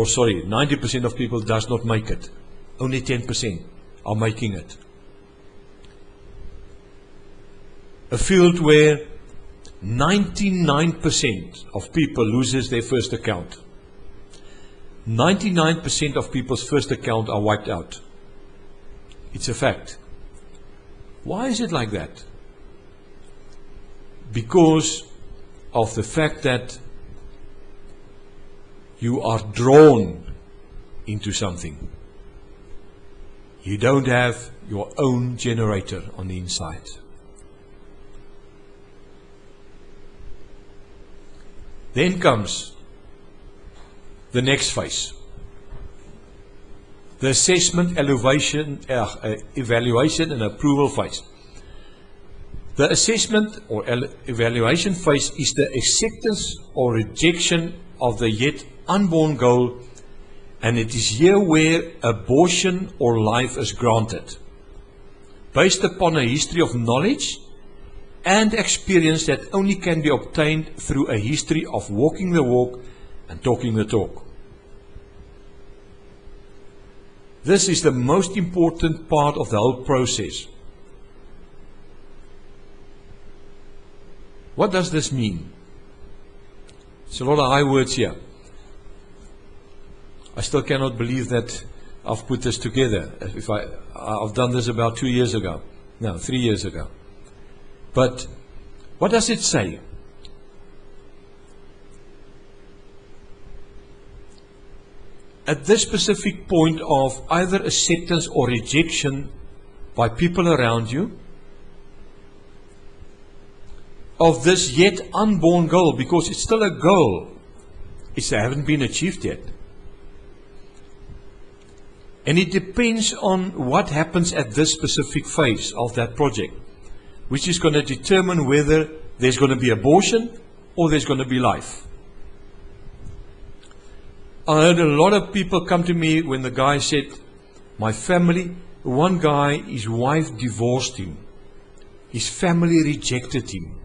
90% of people does not make it. Only 10% are making it. A field where 99% of people loses their first account. 99% of people's first account are wiped out. It's a fact. Why is it like that? Because of the fact that you are drawn into something. You don't have your own generator on the inside. Then comes the next phase. The assessment, evaluation and approval phase. The assessment or evaluation phase is the acceptance or rejection of the yet unborn goal, and it is here where abortion or life is granted, based upon a history of knowledge and experience that only can be obtained through a history of walking the walk and talking the talk. This is the most important part of the whole process. What does this mean? It's a lot of high words here. I still cannot believe that I've put this together. I've done this about 2 years ago. No, 3 years ago. But what does it say? At this specific point of either acceptance or rejection by people around you, of this yet unborn goal, because it's still a goal, it hasn't been achieved yet. And it depends on what happens at this specific phase of that project, which is going to determine whether there's going to be abortion or there's going to be life. I heard a lot of people come to me when the guy said, my family, one guy, his wife divorced him. His family rejected him.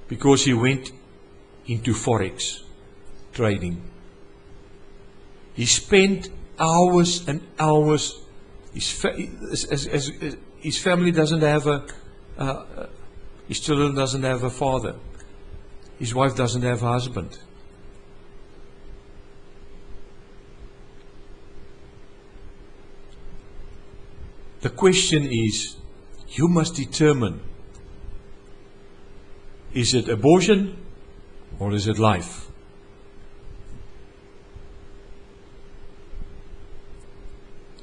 Because he went into Forex trading. He spent hours and hours. His family doesn't have his children doesn't have a father. His wife doesn't have a husband. The question is, you must determine, is it abortion or is it life?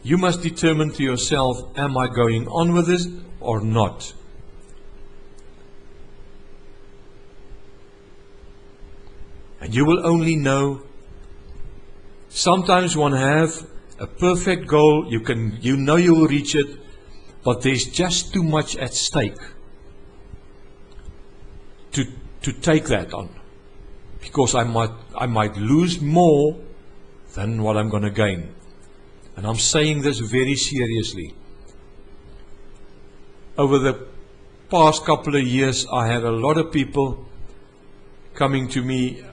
You must determine to yourself, am I going on with this or not? And you will only know. Sometimes one have a perfect goal, you know you will reach it, but there's just too much at stake to take that on. Because I might lose more than what I'm going to gain. And I'm saying this very seriously. Over the past couple of years, I had a lot of people coming to me,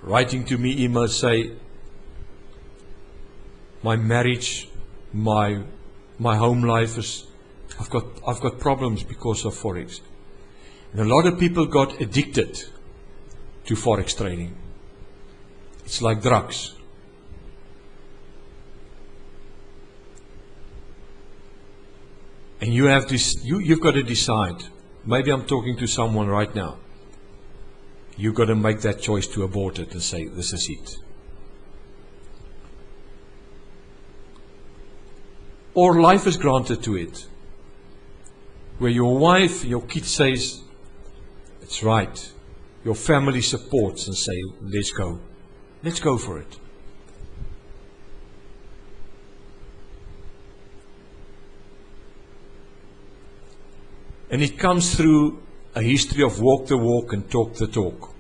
writing to me emails, say, my marriage, my home life is, I've got problems because of Forex. And a lot of people got addicted to Forex trading. It's like drugs. And you've got to decide. Maybe I'm talking to someone right now. You've got to make that choice to abort it and say, this is it. Or life is granted to it, where your wife, your kid says, it's right. Your family supports and say, let's go. Let's go for it. And it comes through a history of walk the walk and talk the talk.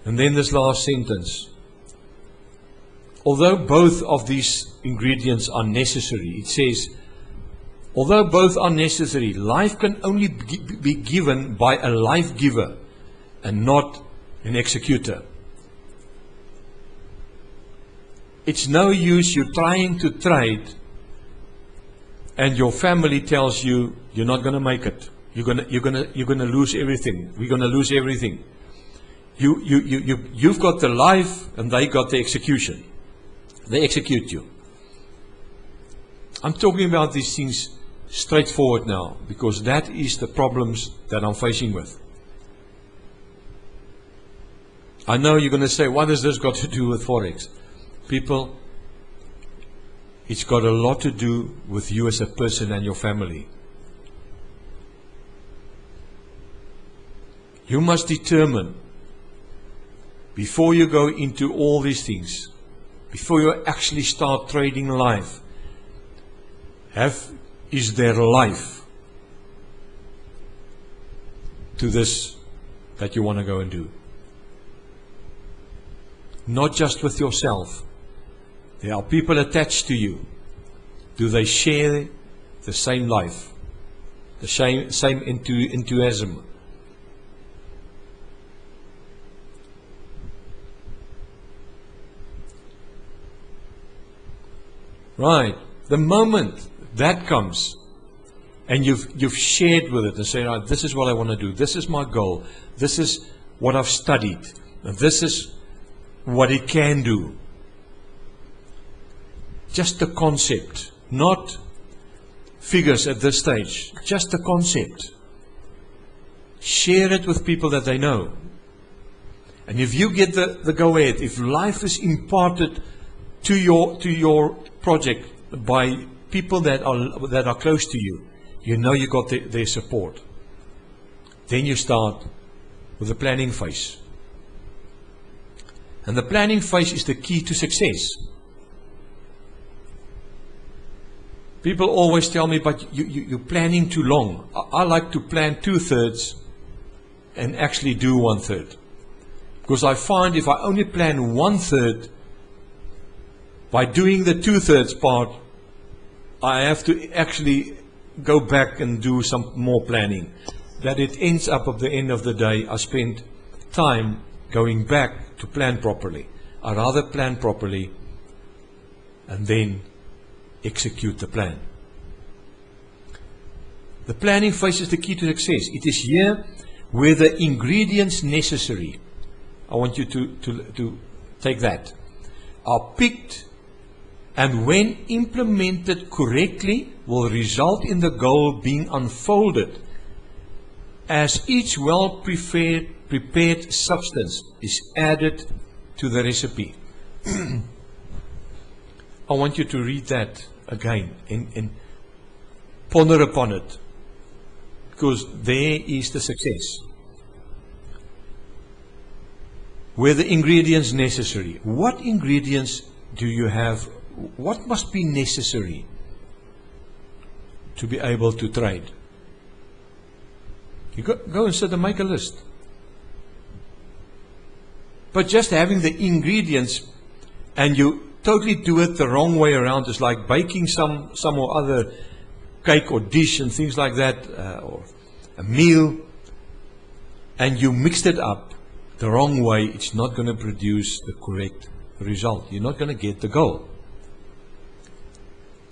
And then this last sentence. Although both of these ingredients are necessary, it says, although both are necessary, life can only be given by a life giver and not an executor. It's no use you trying to trade and your family tells you you're not going to make it. You're going to lose everything. We're going to lose everything. You've got the life and they got the execution. They execute you. I'm talking about these things straightforward now, because that is the problems that I'm facing with. I know you're going to say, what has this got to do with Forex? People, it's got a lot to do with you as a person and your family. You must determine, before you go into all these things, before you actually start trading live, is there life to this that you want to go and do? Not just with yourself. There are people attached to you. Do they share the same life? The same enthusiasm? Right. The moment that comes, and you've shared with it and say, right, this is what I want to do. This is my goal. This is what I've studied. And this is what it can do. Just the concept, not figures at this stage. Just the concept. Share it with people that they know. And if you get the go-ahead, if life is imparted to your project by people that are close to you, you know you got their support. Then you start with the planning phase. And the planning phase is the key to success. People always tell me, but you're planning too long. I like to plan 2/3 and actually do 1/3. Because I find if I only plan 1/3, by doing the 2/3 part, I have to actually go back and do some more planning. That it ends up at the end of the day, I spend time going back to plan properly. I rather plan properly and then execute the plan. The planning phase is the key to success. It is here where the ingredients necessary, I want you to take that, are picked, and when implemented correctly will result in the goal being unfolded as each well prepared substance is added to the recipe. I want you to read that again and ponder upon it, because there is the success. Where the ingredients necessary. What ingredients do you have? What must be necessary to be able to trade? You go and sit and make a list. But just having the ingredients and you totally do it the wrong way around is like baking some or other cake or dish and things like that, or a meal, and you mixed it up the wrong way. It's not going to produce the correct result. You're not going to get the goal.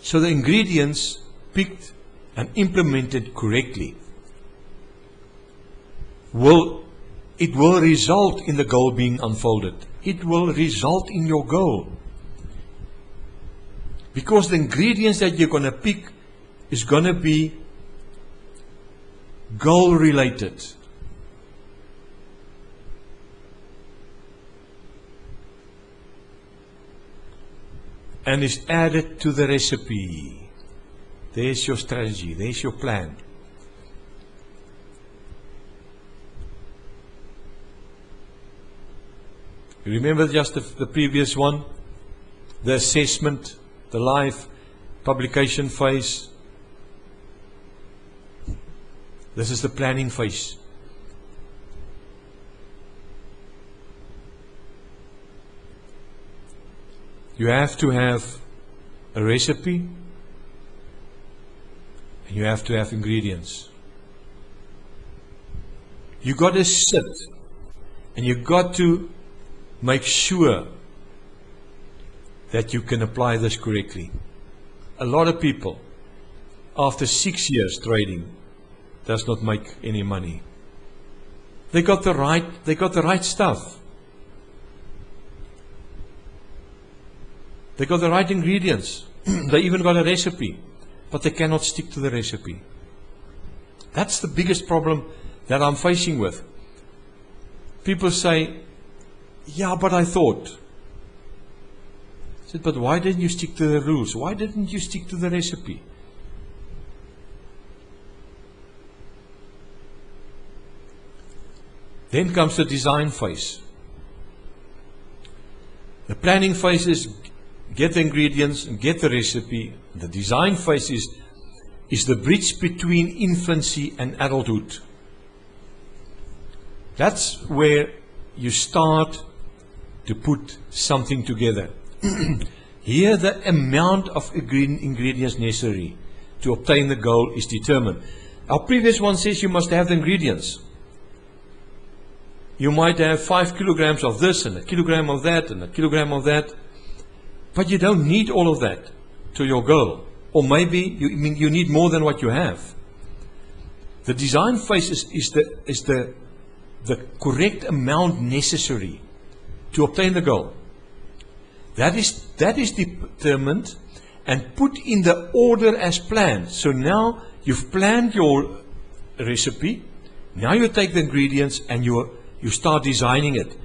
So the ingredients picked and implemented correctly will result in the goal being unfolded. It will result in your goal. Because the ingredients that you're going to pick is going to be goal related. And is added to the recipe. There's your strategy. There's your plan. You remember just the previous one? The assessment, the live publication phase. This is the planning phase. you have to have a recipe, and you have to have ingredients. You got to sit, and you got to make sure that you can apply this correctly. A lot of people, after 6 years trading, does not make any money. They got the right stuff. They got the right ingredients. They even got a recipe, but they cannot stick to the recipe. That's the biggest problem that I'm facing with. People say, yeah, but I thought. I said, but why didn't you stick to the rules? Why didn't you stick to the recipe? Then comes the design phase. The planning phase is get the ingredients and get the recipe. The design phase is the bridge between infancy and adulthood. That's where you start to put something together. Here the amount of ingredients necessary to obtain the goal is determined. Our previous one says you must have the ingredients. You might have 5 kilograms of this and a kilogram of that and a kilogram of that, but you don't need all of that to your goal. Or maybe you need more than what you have. The design phase is the correct amount necessary to obtain the goal. That is determined and put in the order as planned. So now you've planned your recipe. Now you take the ingredients and you start designing it.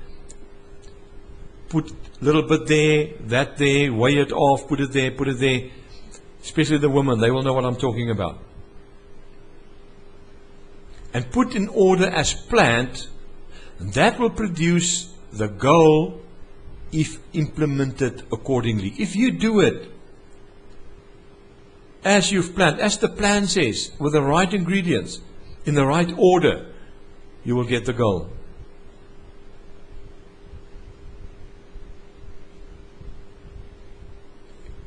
Put a little bit there, that there, weigh it off, put it there, put it there. Especially the women, they will know what I'm talking about. And put in order as planned, that will produce the goal if implemented accordingly. If you do it as you've planned, as the plan says, with the right ingredients, in the right order, you will get the goal.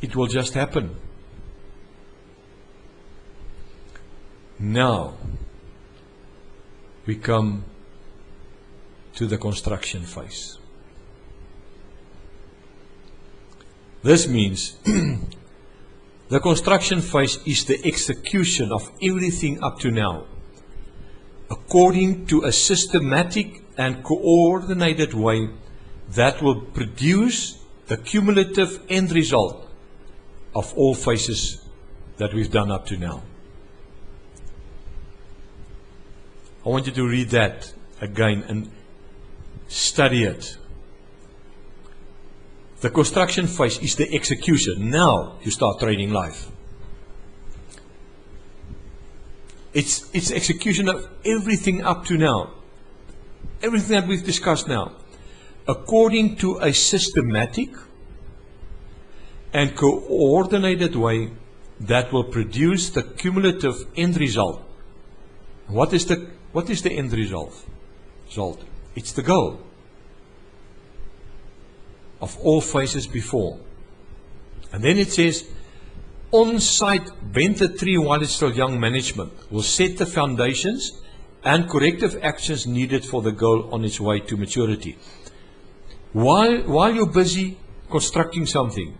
It will just happen. Now, we come to the construction phase. This means the construction phase is the execution of everything up to now, according to a systematic and coordinated way that will produce the cumulative end result of all phases that we've done up to now. I want you to read that again and study it. The construction phase is the execution. Now you start trading live. It's execution of everything up to now. Everything that we've discussed now. According to a systematic and coordinated way that will produce the cumulative end result. What is the end result? It's the goal of all phases before. And then it says, on-site Bente Tree while it's still young management will set the foundations and corrective actions needed for the goal on its way to maturity. While you're busy constructing something,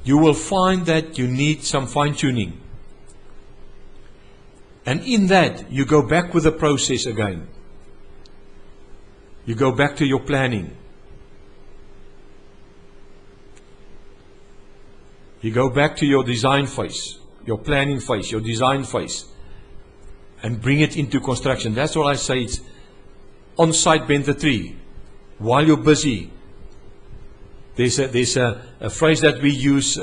you will find that you need some fine-tuning. And in that, you go back with the process again. You go back to your planning. You go back to your design phase, your planning phase, your design phase, and bring it into construction. That's what I say, it's on-site Bente Tree. While you're busy, there's a phrase that we use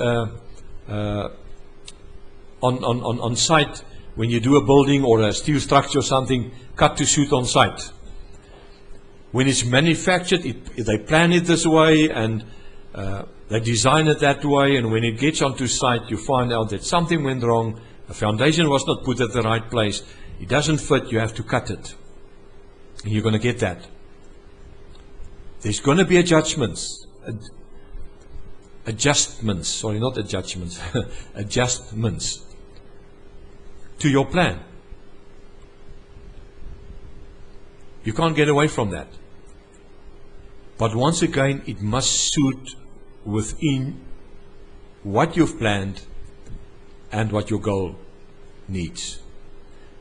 on site. When you do a building or a steel structure or something, cut to suit on site. When it's manufactured, they plan it this way and they design it that way, and when it gets onto site, you find out that something went wrong, the foundation was not put at the right place, it doesn't fit, you have to cut it. And you're going to get that. There's going to be adjustments. adjustments, sorry, not adjustments, adjustments to your plan. You can't get away from that. But once again, it must suit within what you've planned and what your goal needs.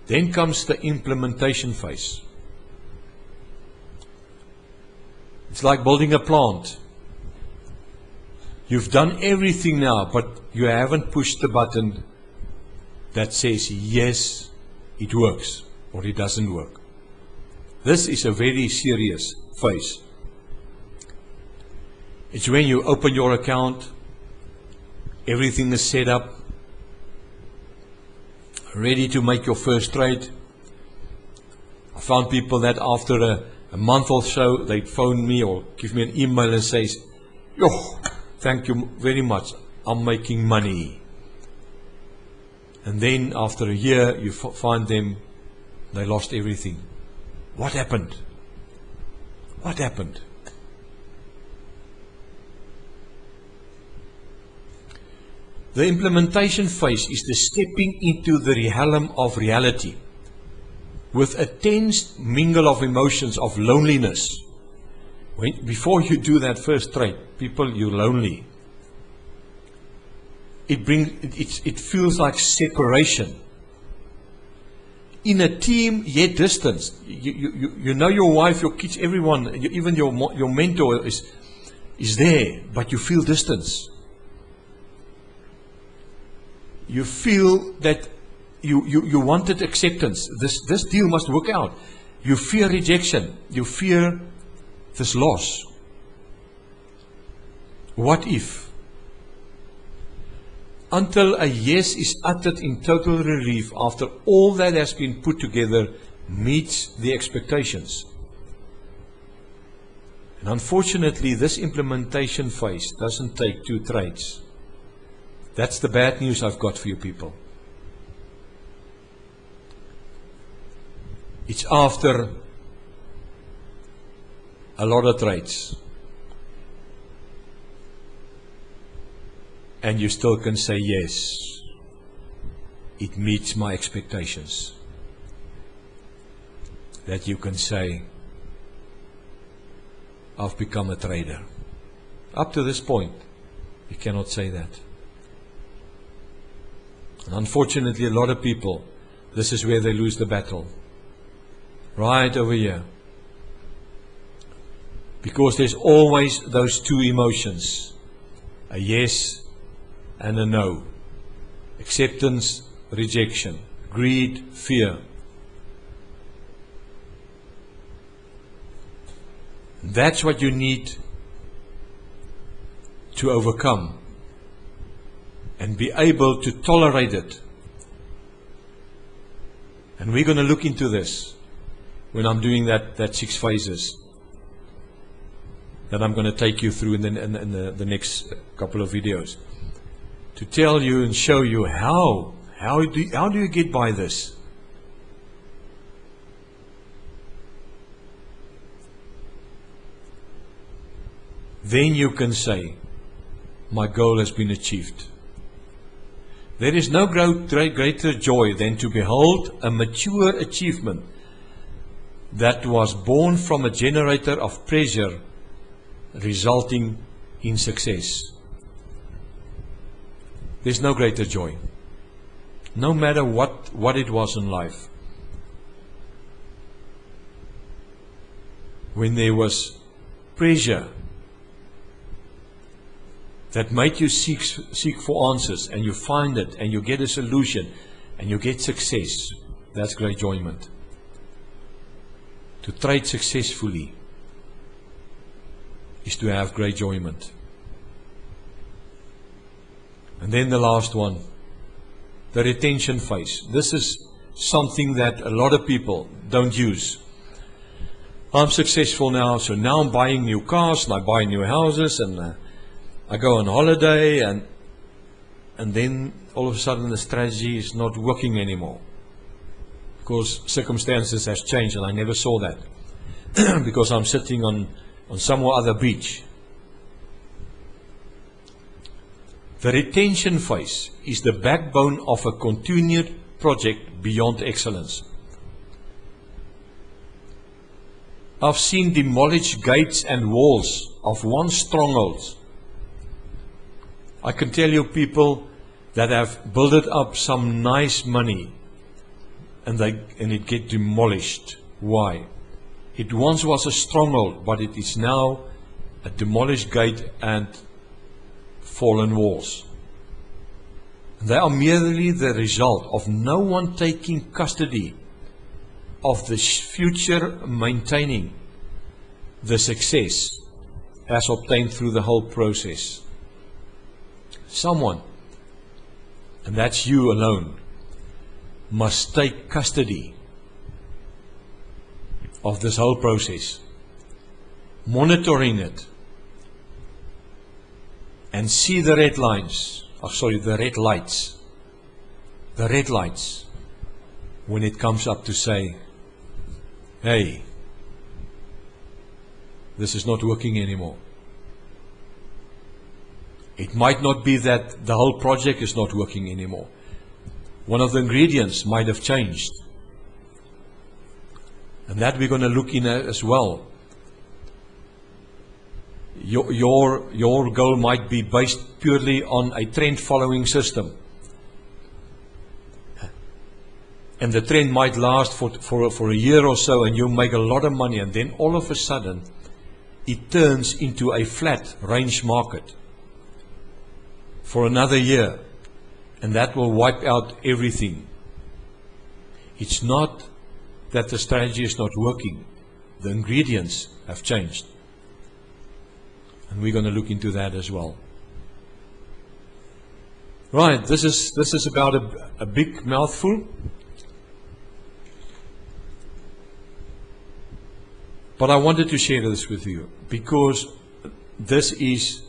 Then comes the implementation phase. It's like building a plant. You've done everything now, but you haven't pushed the button that says, yes, it works, or it doesn't work. This is a very serious phase. It's when you open your account, everything is set up, ready to make your first trade. I found people that after a month or so, they'd phone me or give me an email and say, "Yo, thank you very much, I'm making money." And then after a year, you find them, they lost everything. What happened? What happened? The implementation phase is the stepping into the realm of reality with a tense mingle of emotions of loneliness. Before you do that first trade, people, you're lonely. It feels like separation. In a team, yet distance. You know your wife, your kids, everyone, even your mentor is there, but you feel distance. You feel that you wanted acceptance. This deal must work out. You fear rejection. You fear this loss. What if? Until a yes is uttered in total relief after all that has been put together meets the expectations. And unfortunately, this implementation phase doesn't take 2 trades. That's the bad news I've got for you people. It's after a lot of trades. And you still can say, yes, it meets my expectations. That you can say, I've become a trader. Up to this point, you cannot say that. And unfortunately, a lot of people, this is where they lose the battle. Right over here. Because there's always those 2 emotions. A yes and a no. Acceptance, rejection. Greed, fear. That's what you need to overcome. And be able to tolerate it. And we're going to look into this when I'm doing that 6 phases that I'm going to take you through in the next couple of videos, to tell you and show you how do you get by this. Then you can say, my goal has been achieved. There is no greater joy than to behold a mature achievement that was born from a generator of pleasure resulting in success. There's no greater joy. No matter what it was in life. When there was pressure that made you seek for answers, and you find it, and you get a solution, and you get success, that's great enjoyment. To trade successfully is to have great enjoyment. And then the last one, the retention phase. This is something that a lot of people don't use. I'm successful now, so now I'm buying new cars, and I buy new houses, and I go on holiday, and then all of a sudden the strategy is not working anymore. Because circumstances has changed, and I never saw that. Because I'm sitting on some other beach. The retention phase is the backbone of a continued project beyond excellence. I've seen demolished gates and walls of once strongholds. I can tell you people that have built up some nice money and it get demolished. Why? It once was a stronghold, but it is now a demolished gate and fallen walls. They are merely the result of no one taking custody of the future, maintaining the success as obtained through the whole process. Someone, and that's you alone, must take custody of this whole process, monitoring it, and see the red lines, the red lights, when it comes up to say, hey, this is not working anymore. It might not be that the whole project is not working anymore. One of the ingredients might have changed. And that we're going to look in as well. Your goal might be based purely on a trend following system. And the trend might last for a year or so, and you make a lot of money, and then all of a sudden it turns into a flat range market for another year, and that will wipe out everything. It's not that the strategy is not working. The ingredients have changed. And we're going to look into that as well. Right, this is about a big mouthful. But I wanted to share this with you because this is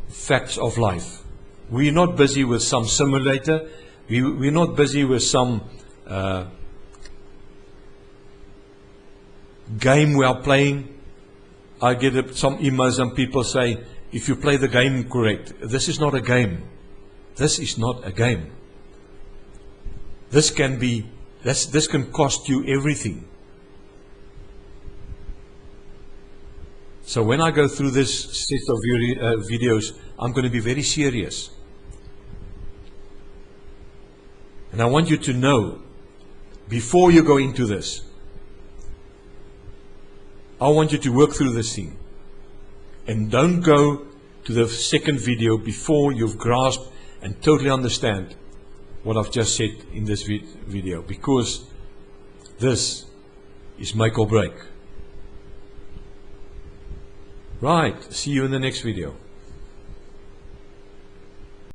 facts of life. We're not busy with some simulator. We're not busy with some game we are playing. I get some emails and people say, if you play the game correct, this is not a game. This is not a game. This can cost you everything. So when I go through this set of videos, I'm going to be very serious. And I want you to know, before you go into this, I want you to work through this thing. And don't go to the second video before you've grasped and totally understand what I've just said in this video. Because this is make or break. Right, see you in the next video.